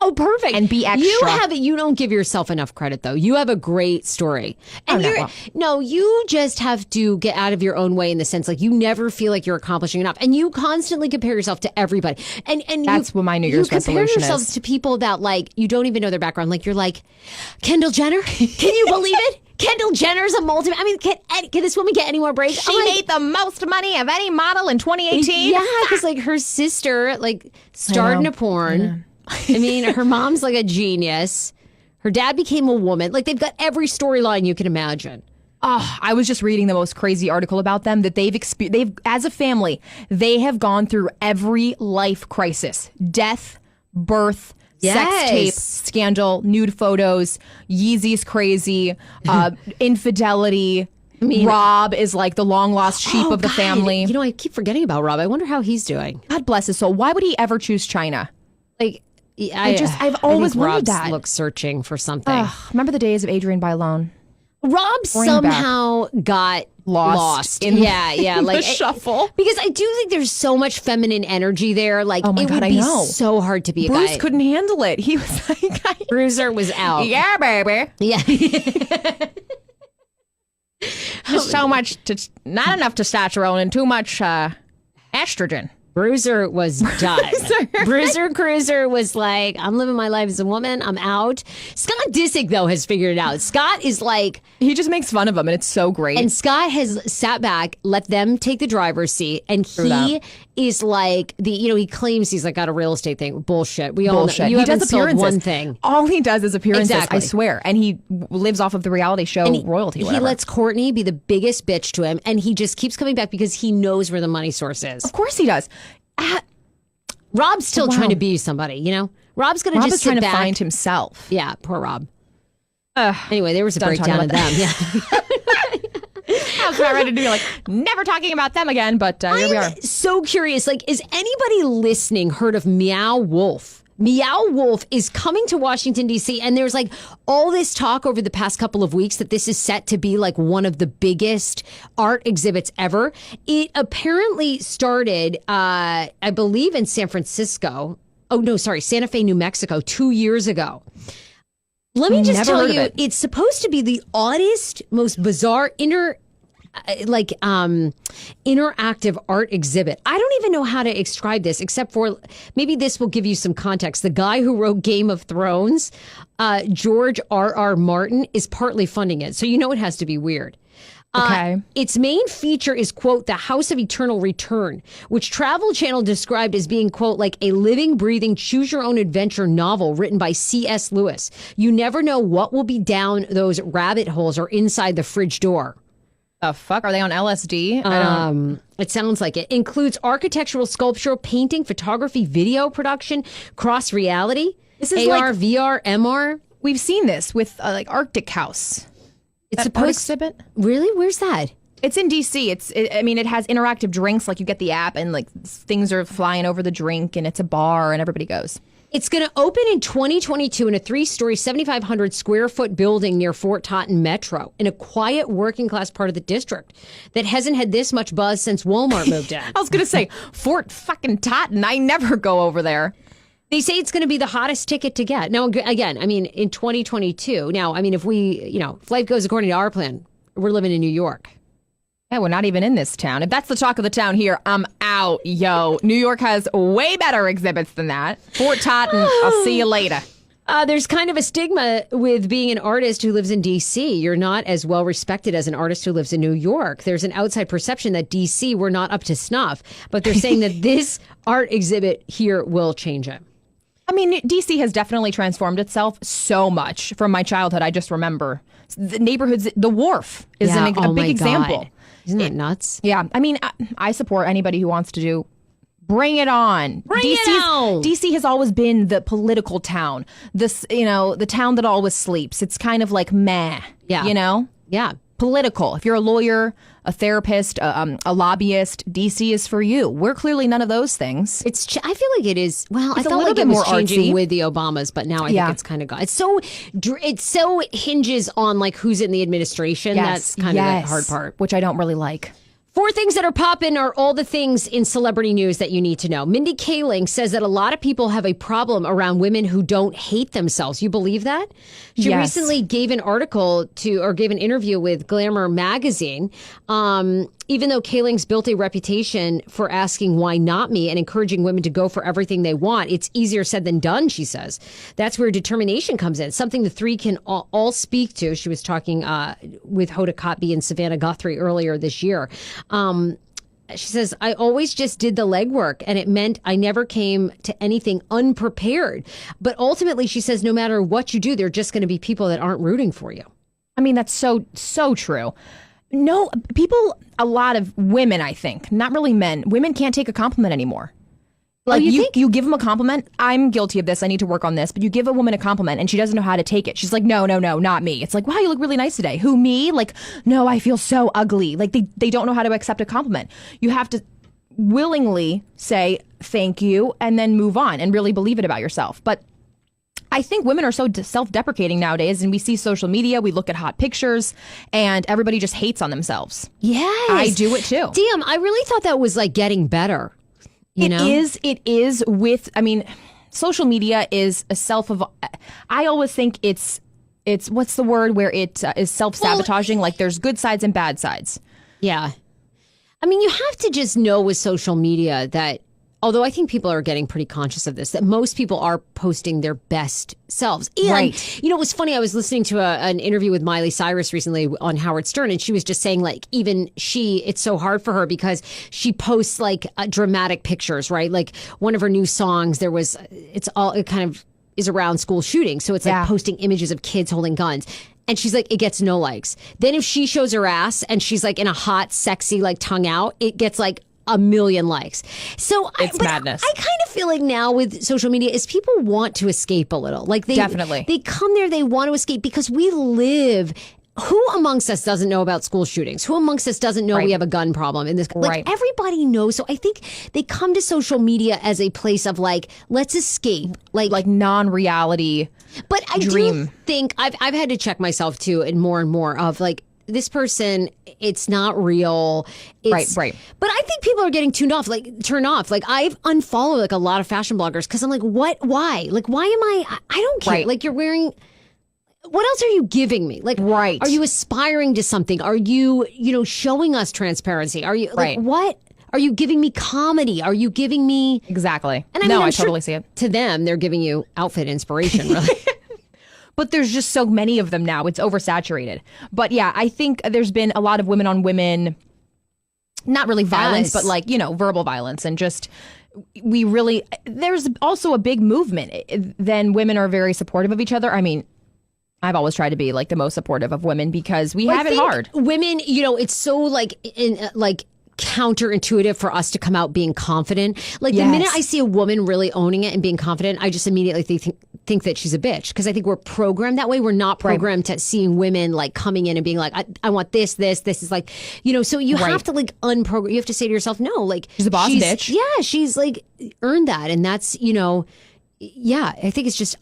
Oh, perfect. And be extra. You don't give yourself enough credit though. You have a great story. And you just have to get out of your own way in the sense like you never feel like you're accomplishing enough. And you constantly compare yourself to everybody. And That's what my New Year's resolution You compare yourself is. to people that like you don't even know their background. Like you're like, Kendall Jenner? Can you believe it? Kendall Jenner's a multi. I mean, can this woman get any more breaks? She made the most money of any model in 2018. Yeah, because like her sister like starred in a porn. I mean, her mom's like a genius. Her dad became a woman. Like they've got every storyline you can imagine. Oh, I was just reading the most crazy article about them that they've as a family, they have gone through every life crisis, death, birth, sex tape, scandal, nude photos, Yeezy's crazy, infidelity. I mean, Rob is like the long lost sheep of the God. family. I keep forgetting about Rob. I wonder how he's doing. God bless his soul. Why would he ever choose China? Like, I've always think wondered Rob's that. looks searching for something. Ugh, remember the days of Adrienne Bailon? Rob somehow got lost. in like the shuffle. Because I do think there's so much feminine energy there. Like Oh my it God, would I be know. so hard to be a Bruce guy. couldn't handle it. He was like, Bruiser was out. yeah, baby. Yeah. Just so much, not enough testosterone and too much estrogen. Bruiser was done. Bruiser Cruiser was like, I'm living my life as a woman. I'm out. Scott Disick, though, has figured it out. Scott is like... He just makes fun of him, and it's so great. And Scott has sat back, let them take the driver's seat, and he is like, he claims he's like got a real estate thing. Bullshit. We all know. Bullshit. You He haven't does sold appearances. one thing. All he does is appearances, Exactly. I swear. And he lives off of the reality show royalty. He Whatever. lets Courtney be the biggest bitch to him, and he just keeps coming back because he knows where the money source is. Of course he does. Rob's still trying to be somebody, Rob's going to Rob just is trying sit to back. find himself. Yeah, poor Rob. Anyway, there was a Done breakdown talking of them. about Yeah. I was about ready to be like, never talking about them again, but here we are. I'm so curious. Like, is anybody listening heard of Meow Wolf? Meow Wolf is coming to Washington, D.C., and there's like all this talk over the past couple of weeks that this is set to be like one of the biggest art exhibits ever. It apparently started, I believe, in San Francisco. Oh, no, sorry, Santa Fe, New Mexico, 2 years ago. Let me just tell you, it's supposed to be the oddest, most bizarre interactive art exhibit. I don't even know how to describe this, except for maybe this will give you some context. The guy who wrote Game of Thrones, George R.R. Martin, is partly funding it. So you know it has to be weird. Okay. Its main feature is, quote, the House of Eternal Return, which Travel Channel described as being, quote, like a living, breathing, choose-your-own-adventure novel written by C.S. Lewis. You never know what will be down those rabbit holes or inside the fridge door. The fuck? Are they on LSD? It sounds like it. Includes architectural, sculptural, painting, photography, video production, cross reality, This is AR, like- VR, MR. We've seen this with like Arctic House. It's That art supposed exhibit. Really? Where's that? It's in DC. It has interactive drinks. Like you get the app and like things are flying over the drink and it's a bar and everybody goes. It's going to open in 2022 in a 3-story, 7,500 square foot building near Fort Totten Metro in a quiet working class part of the district that hasn't had this much buzz since Walmart moved in. I was going to say Fort fucking Totten. I never go over there. They say it's going to be the hottest ticket to get. Now, again, I mean, in 2022. Now, I mean, if life goes according to our plan, we're living in New York. Yeah, we're not even in this town. If that's the talk of the town here, I'm out, yo. New York has way better exhibits than that. Fort Totten, I'll see you later. There's kind of a stigma with being an artist who lives in D.C. You're not as well respected as an artist who lives in New York. There's an outside perception that D.C. we're not up to snuff, but they're saying that this art exhibit here will change it. I mean, DC has definitely transformed itself so much from my childhood. I just remember the neighborhoods. The Wharf is a big example. Isn't that nuts? Yeah. I mean, I support anybody who wants to do. Bring it on. DC has always been the political town. The town that always sleeps. It's kind of like meh. Yeah. Yeah. Political. If you're a lawyer, a therapist, a lobbyist, DC is for you. We're clearly none of those things. I feel like it is. Well, I It's a felt little like bit it was more changing artsy. with the Obamas, but now I think it's kind of gone. It so hinges on like who's in the administration. That's kind of the hard part. Which I don't really like. 4 things that are popping are all the things in celebrity news that you need to know. Mindy Kaling says that a lot of people have a problem around women who don't hate themselves. You believe that? She Yes. recently gave an gave an interview with Glamour magazine. Even though Kaling's built a reputation for asking why not me and encouraging women to go for everything they want, it's easier said than done, she says. That's where determination comes in, something the three can all speak to. She was talking with Hoda Kotb and Savannah Guthrie earlier this year. She says, I always just did the legwork, and it meant I never came to anything unprepared. But ultimately, she says, no matter what you do, there are just going to be people that aren't rooting for you. I mean, that's so true. No, a lot of women, I think, not really men. Women can't take a compliment anymore. Like you give them a compliment. I'm guilty of this. I need to work on this. But you give a woman a compliment and she doesn't know how to take it. She's like, no, not me. It's like, wow, you look really nice today. Who, me? Like, no, I feel so ugly. Like they don't know how to accept a compliment. You have to willingly say thank you and then move on and really believe it about yourself. But I think women are so self-deprecating nowadays, and we see social media, we look at hot pictures, and everybody just hates on themselves. Yes. I do it too. Damn, I really thought that was like getting better. It is with, I mean, social media is I always think it's what's the word where it is self-sabotaging, like there's good sides and bad sides. Yeah. I mean, you have to just know with social media that, although I think people are getting pretty conscious of this, that most people are posting their best selves. And, Right. you know, it was funny. I was listening to an interview with Miley Cyrus recently on Howard Stern, and she was just saying, like, even it's so hard for her because she posts, like, dramatic pictures, right? Like, one of her new songs, it kind of is around school shootings. So it's like posting images of kids holding guns. And she's like, it gets no likes. Then if she shows her ass and she's, like, in a hot, sexy, like, tongue out, it gets, like, 1 million likes. So It's madness. I kind of feel like now with social media is people want to escape a little. Like they Definitely. they come there, they want to escape because we live who amongst us doesn't know about school shootings? Who amongst us doesn't know we have a gun problem in this? Like everybody knows. So I think they come to social media as a place of like, let's escape, like non-reality. But I dream. do think I've had to check myself too, and more of like, this person, it's not real. It's, right. But I think people are getting turned off. Like I've unfollowed like a lot of fashion bloggers because I'm like, what? Why? Like, why am I don't care. Right. Like you're wearing. What else are you giving me? Like, right. Are you aspiring to something? Are you, showing us transparency? Are you like what? Are you giving me comedy? Are you giving me exactly? And I totally see it. To them, they're giving you outfit inspiration, really. But there's just so many of them now. It's oversaturated. But yeah, I think there's been a lot of women on women, not really violence, but like, verbal violence. And just, there's also a big movement. Then women are very supportive of each other. I mean, I've always tried to be like the most supportive of women because we have it hard. Women, it's so like counterintuitive for us to come out being confident. Like the minute I see a woman really owning it and being confident, I just immediately think that she's a bitch because I think we're programmed that way. We're not programmed to seeing women like coming in and being like, I want this is like, so you have to like unprogram. You have to say to yourself, no, like she's a boss bitch. Yeah, she's like earned that. And that's, I think it's just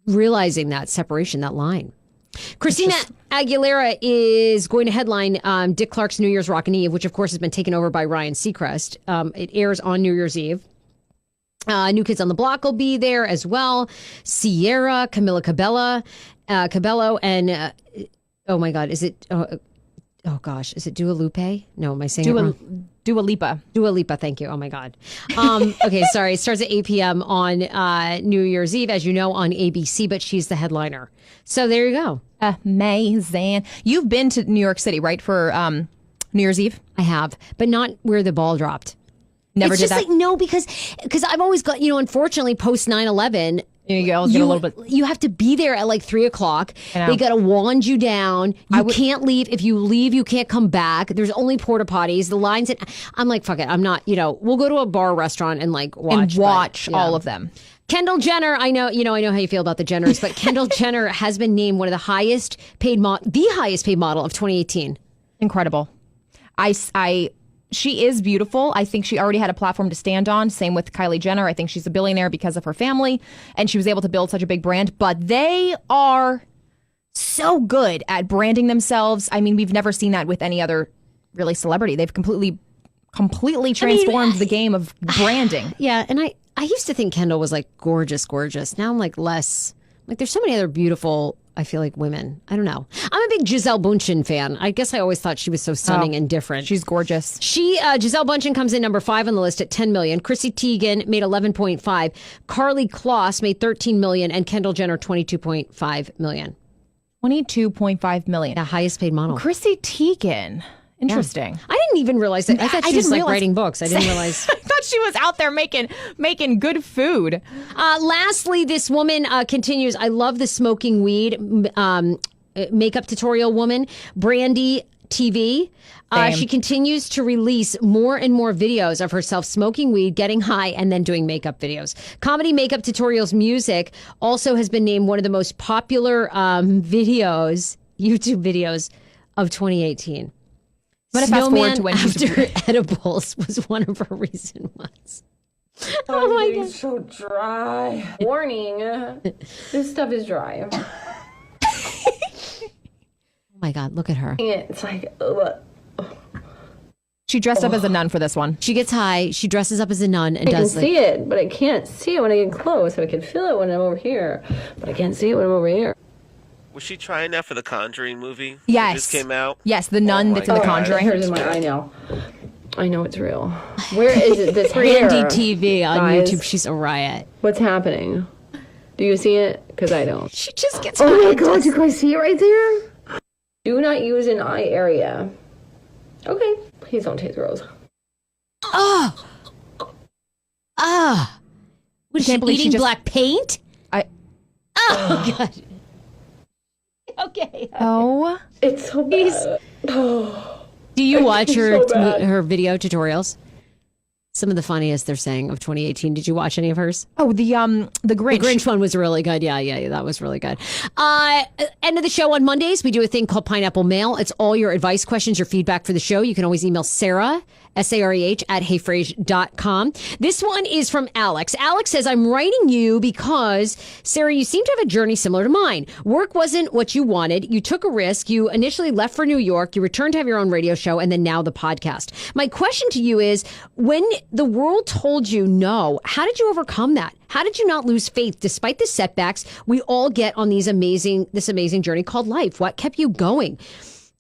realizing that separation, that line. Christina Aguilera is going to headline Dick Clark's New Year's Rockin' Eve, which of course has been taken over by Ryan Seacrest. It airs on New Year's Eve. New Kids on the Block will be there as well. Sierra, Camila Cabello, and oh my God, is it? Oh gosh, is it Dua Lipa? No, am I saying it wrong? Dua Lipa. Dua Lipa, thank you. Oh my God. Okay, sorry. It starts at 8 p.m. on New Year's Eve, as you know, on ABC, but she's the headliner. So there you go. Amazing. You've been to New York City, right, for New Year's Eve? I have, but not where the ball dropped. Never did that? Like, no, because I've always got, unfortunately, post 9/11, you have to be there at like 3:00. They got to wand you down. You can't leave. If you leave, you can't come back. There's only porta potties. The lines. I'm like, fuck it. I'm not. We'll go to a bar, restaurant, and like watch all of them. Kendall Jenner. I know how you feel about the Jenners, but Kendall Jenner has been named one of the highest paid model of 2018. Incredible. She is beautiful. I think she already had a platform to stand on. Same with Kylie Jenner. I think she's a billionaire because of her family, and she was able to build such a big brand. But they are so good at branding themselves. I mean, we've never seen that with any other really celebrity. They've completely transformed the game of branding. Yeah, and I used to think Kendall was like gorgeous. Now I'm like less. Like there's so many other beautiful, I feel like, women. I don't know. I'm a big Gisele Bündchen fan. I guess I always thought she was so stunning and different. She's gorgeous. Gisele Bündchen comes in number 5 on the list at 10 million. Chrissy Teigen made 11.5. Carly Kloss made 13 million, and Kendall Jenner 22.5 million. 22.5 million. The highest paid model. Chrissy Teigen. Interesting. I didn't even realize that. I thought she was like writing books. I didn't realize. I thought she was out there making good food. Lastly, this woman continues. I love the smoking weed makeup tutorial woman, Brandy TV. She continues to release more and more videos of herself smoking weed, getting high, and then doing makeup videos. Comedy Makeup Tutorials Music also has been named one of the most popular YouTube videos of 2018. I'm going to fast forward to when after edibles was one of her recent ones. Oh my God. It's so dry. Warning. This stuff is dry. Oh my God, look at her. It's like, ugh. She dressed up as a nun for this one. She gets high, she dresses up as a nun and I does can see it, but I can't see it when I get close. So I can feel it when I'm over here, but I can't see it when I'm over here. Was she trying that for the Conjuring movie? Yes. That just came out? Yes, the nun that's in The Conjuring. Hers in my eye now. I know it's real. Where is it? This Brandy hair, TV on guys? YouTube. She's a riot. What's happening? Do you see it? Because I don't. She just gets Oh high. my God, you guys see it right there? Do not use an eye area. Okay. Please don't taste gross. Oh. Was she eating black paint? Oh, God. Okay. Oh. It's so bad. Do you watch so bad. her video tutorials? Some of the funniest they're saying of 2018. Did you watch any of hers? Oh, the Grinch. The Grinch one was really good. Yeah, that was really good. End of the show on Mondays, we do a thing called Pineapple Mail. It's all your advice questions, your feedback for the show. You can always email Sarah, SAREH at heyfrase.com. This one is from Alex. Alex says, I'm writing you because, Sarah, you seem to have a journey similar to mine. Work wasn't what you wanted. You took a risk. You initially left for New York. You returned to have your own radio show, and then now the podcast. My question to you is, when the world told you no, how did you overcome that? How did you not lose faith despite the setbacks we all get on this amazing journey called life? What kept you going?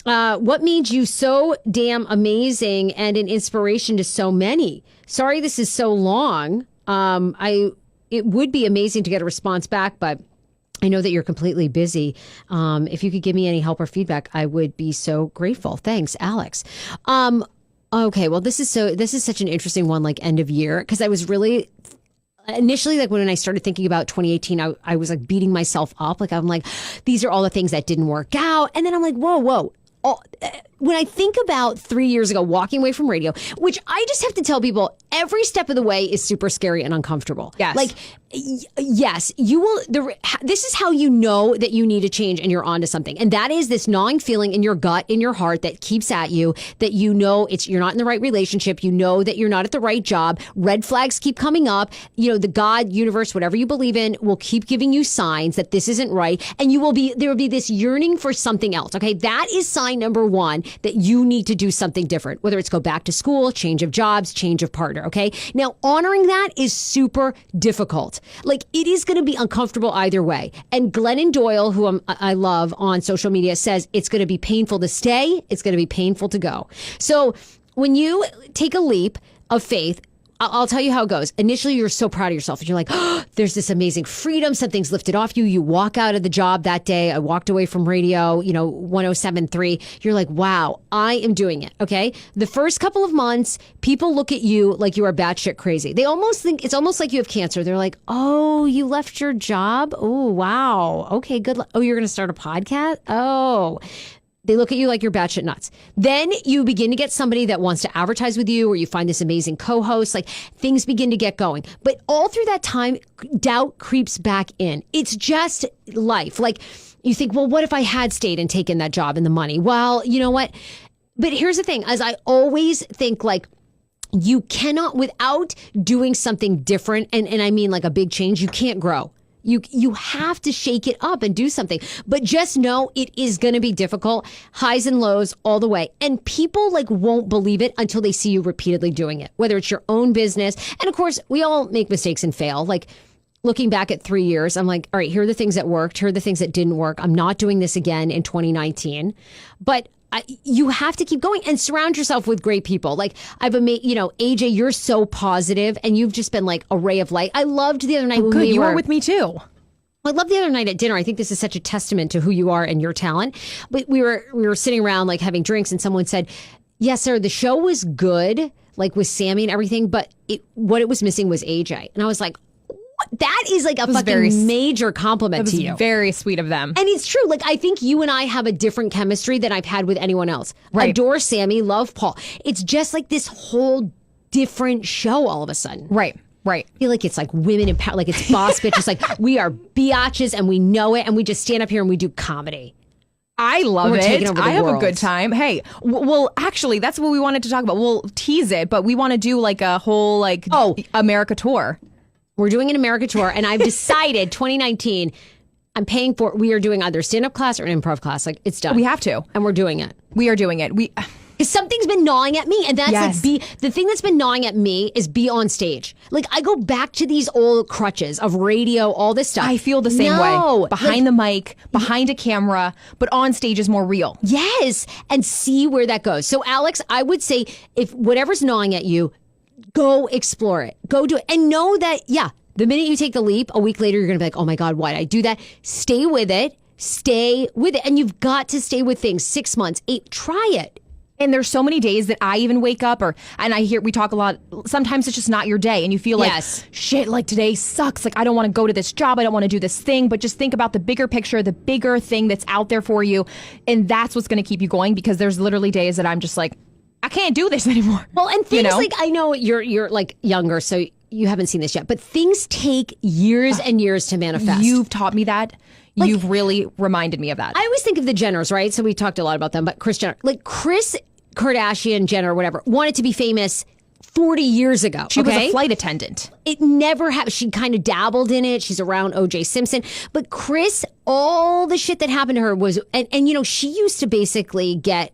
What made you so damn amazing and an inspiration to so many? Sorry this is so long. It would be amazing to get a response back, but I know that you're completely busy. If you could give me any help or feedback, I would be so grateful. Thanks, Alex. Okay, well, this is such an interesting one, like end of year, because I was really initially, like when I started thinking about 2018, I was like beating myself up. Like I'm like, these are all the things that didn't work out, and then I'm like, whoa. When I think about 3 years ago, walking away from radio, which I just have to tell people, every step of the way is super scary and uncomfortable. Yes. Like, yes, you will. This is how you know that you need to change and you're onto something. And that is this gnawing feeling in your gut, in your heart that keeps at you, that you know you're not in the right relationship. You know that you're not at the right job. Red flags keep coming up. You know, the God, universe, whatever you believe in will keep giving you signs that this isn't right. And there will be this yearning for something else. Okay. That is sign number one, that you need to do something different, whether it's go back to school, change of jobs, change of partner. Okay. Now, honoring that is super difficult. Like, it is going to be uncomfortable either way. And Glennon Doyle, who I love on social media, says it's going to be painful to stay. It's going to be painful to go. So when you take a leap of faith, I'll tell you how it goes. Initially, you're so proud of yourself. And you're like, oh, there's this amazing freedom. Something's lifted off you. You walk out of the job that day. I walked away from radio, 107.3. You're like, wow, I am doing it. Okay. The first couple of months, people look at you like you are batshit crazy. They almost think it's almost like you have cancer. They're like, oh, you left your job? Oh, wow. Okay, good. Oh, you're going to start a podcast? Oh. They look at you like you're batshit nuts. Then you begin to get somebody that wants to advertise with you, or you find this amazing co-host. Like, things begin to get going. But all through that time, doubt creeps back in. It's just life. Like, you think, well, what if I had stayed and taken that job and the money? Well, you know what? But here's the thing, as I always think, like, you cannot, without doing something different, and I mean like a big change, you can't grow. You have to shake it up and do something. But just know it is going to be difficult, highs and lows all the way. And people won't believe it until they see you repeatedly doing it, whether it's your own business. And of course, we all make mistakes and fail. Like, looking back at 3 years, I'm like, all right, here are the things that worked. Here are the things that didn't work. I'm not doing this again in 2019. But you have to keep going and surround yourself with great people. Like, AJ, you're so positive and you've just been like a ray of light. I loved the other night. Good, you were with me too. I loved the other night at dinner. I think this is such a testament to who you are and your talent. But we were sitting around like having drinks, and someone said, yes, sir, the show was good, like with Sammy and everything, but what it was missing was AJ. And I was like, that is like a fucking major compliment to you. Very sweet of them. And it's true. Like, I think you and I have a different chemistry than I've had with anyone else. Right. Adore Sammy, love Paul. It's just like this whole different show all of a sudden. Right. I feel like it's like women in power, like it's boss bitches. Like, we are biatches and we know it, and we just stand up here and we do comedy. I love it. I have world. a good time. Hey, well, actually, that's what we wanted to talk about. We'll tease it, but we want to do like a whole America tour. We're doing an America tour, and I've decided 2019, I'm paying for, we are doing either stand-up class or an improv class. Like, it's done. We have to. And we're doing it. We are doing it. Because something's been gnawing at me, and that's the thing that's been gnawing at me is be on stage. Like, I go back to these old crutches of radio, all this stuff. I feel the same way. Behind the mic, behind a camera, but on stage is more real. Yes, and see where that goes. So, Alex, I would say if whatever's gnawing at you, go explore it. Go do it. And know that, the minute you take the leap, a week later, you're going to be like, oh my God, why did I do that? Stay with it. And you've got to stay with things 6 months, 8, try it. And there's so many days that I even wake up and I hear, we talk a lot, sometimes it's just not your day and you feel like, shit, like today sucks. Like, I don't want to go to this job. I don't want to do this thing, but just think about the bigger picture, the bigger thing that's out there for you. And that's what's going to keep you going, because there's literally days that I'm just like, I can't do this anymore. Well, and things You know? like, I know you're like younger, so you haven't seen this yet, but things take years and years to manifest. You've taught me that. You've really reminded me of that. I always think of the Jenners, right? So we talked a lot about them, but Kris Jenner, like Kris Kardashian Jenner, whatever, wanted to be famous 40 years ago. She was okay? a flight attendant. It never happened. She kind of dabbled in it. She's around O.J. Simpson. But Kris, all the shit that happened to her was, and you know, she used to basically get,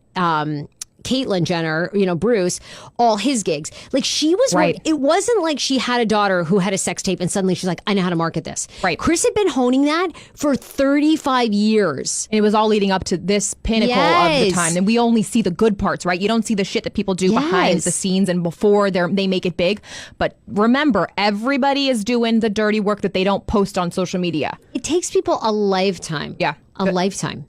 Caitlyn Jenner, you know, Bruce, all his gigs. Like she was Right. It wasn't like she had a daughter who had a sex tape and suddenly she's like, I know how to market this. Right. Kris had been honing that for 35 years. And it was all leading up to this pinnacle of the Yes. time. And we only see the good parts, right? You don't see the shit that people do behind Yes. the scenes and before they make it big. But remember, everybody is doing the dirty work that they don't post on social media. It takes people a lifetime. Yeah. A lifetime.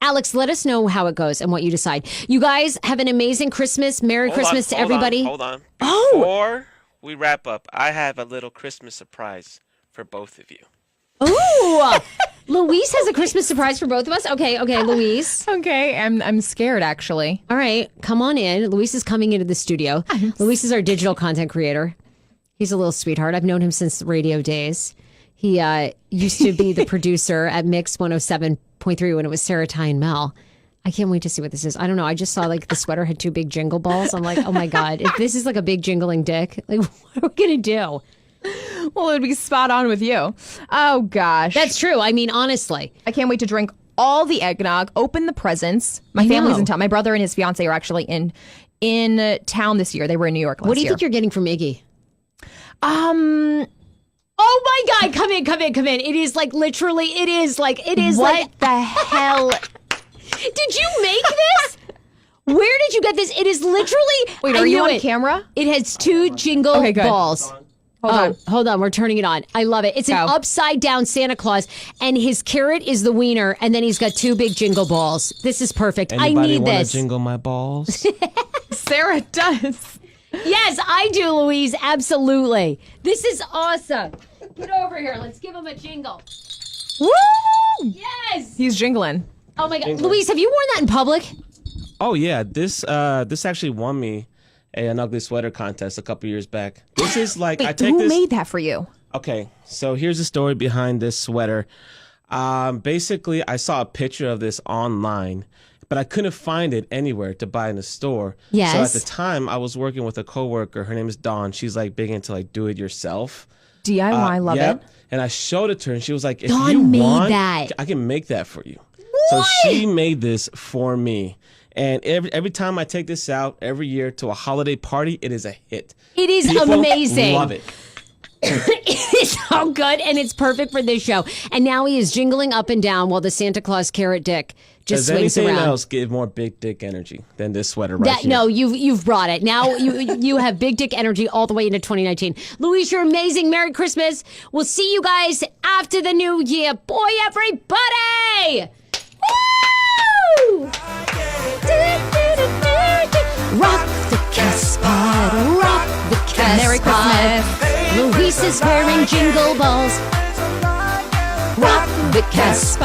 Alex, let us know how it goes and what you decide. You guys have an amazing Christmas. Merry Christmas to everybody. Hold on. Oh. Before we wrap up, I have a little Christmas surprise for both of you. Ooh. Louise has a Christmas surprise for both of us. Okay, Louise. Okay, I'm scared actually. All right, come on in. Louise is coming into the studio. Louise is our digital content creator. He's a little sweetheart. I've known him since the radio days. He used to be the producer at Mix 107.3 when it was Sarah, Ty, and Mel. I can't wait to see what this is. I don't know. I just saw like the sweater had 2 big jingle balls. I'm like, oh my God, if this is like a big jingling dick, like what are we going to do? Well, it would be spot on with you. Oh gosh. That's true. I mean, honestly. I can't wait to drink all the eggnog, open the presents. My family's in town. My brother and his fiance are actually in town this year. They were in New York last year. What do you think you're getting from Iggy? Oh my God, come in. It is like literally, it is what like, the hell? did you make this? Where did you get this? It is literally, Wait, I are you knew on it. camera? It has 2 jingle Okay, good. balls. Hold on. We're turning it on. I love it. It's an Go. upside down Santa Claus, and his carrot is the wiener, and then he's got 2 big jingle balls. This is perfect. Anybody I need wanna this. jingle my balls? Sarah does. Yes, I do, Louise. Absolutely. This is awesome. Get over here. Let's give him a jingle. Woo! Yes. He's jingling. Oh my God, Louise, have you worn that in public? Oh yeah, this actually won me an ugly sweater contest a couple years back. This is like I Wait, take who this. made that for you? Okay, so here's the story behind this sweater. Basically, I saw a picture of this online, but I couldn't find it anywhere to buy in the store. Yes. So at the time, I was working with a coworker. Her name is Dawn. She's like big into like do it yourself. DIY, love Yep. it. And I showed it to her, and she was like, "If Dawn you made want, that. I can make that for you." So she made this for me. And every time I take this out every year to a holiday party, it is a hit. It is People amazing. Love it. It is so good, and it's perfect for this show. And now he is jingling up and down while the Santa Claus carrot dick just Does swings anything around. else give more big dick energy than this sweater right That, here? no, you've brought it. Now you have big dick energy all the way into 2019. Louise, you're amazing. Merry Christmas. We'll see you guys after the new year. Boy, everybody! Woo! Rock the Casbah, rock the Casbah. Merry Christmas. Louise is wearing jingle balls. Rock the Casbah,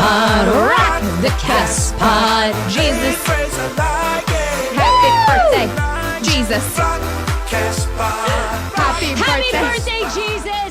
rock the Casbah. Jesus. Happy birthday, Jesus. Happy Happy birthday. birthday, Jesus!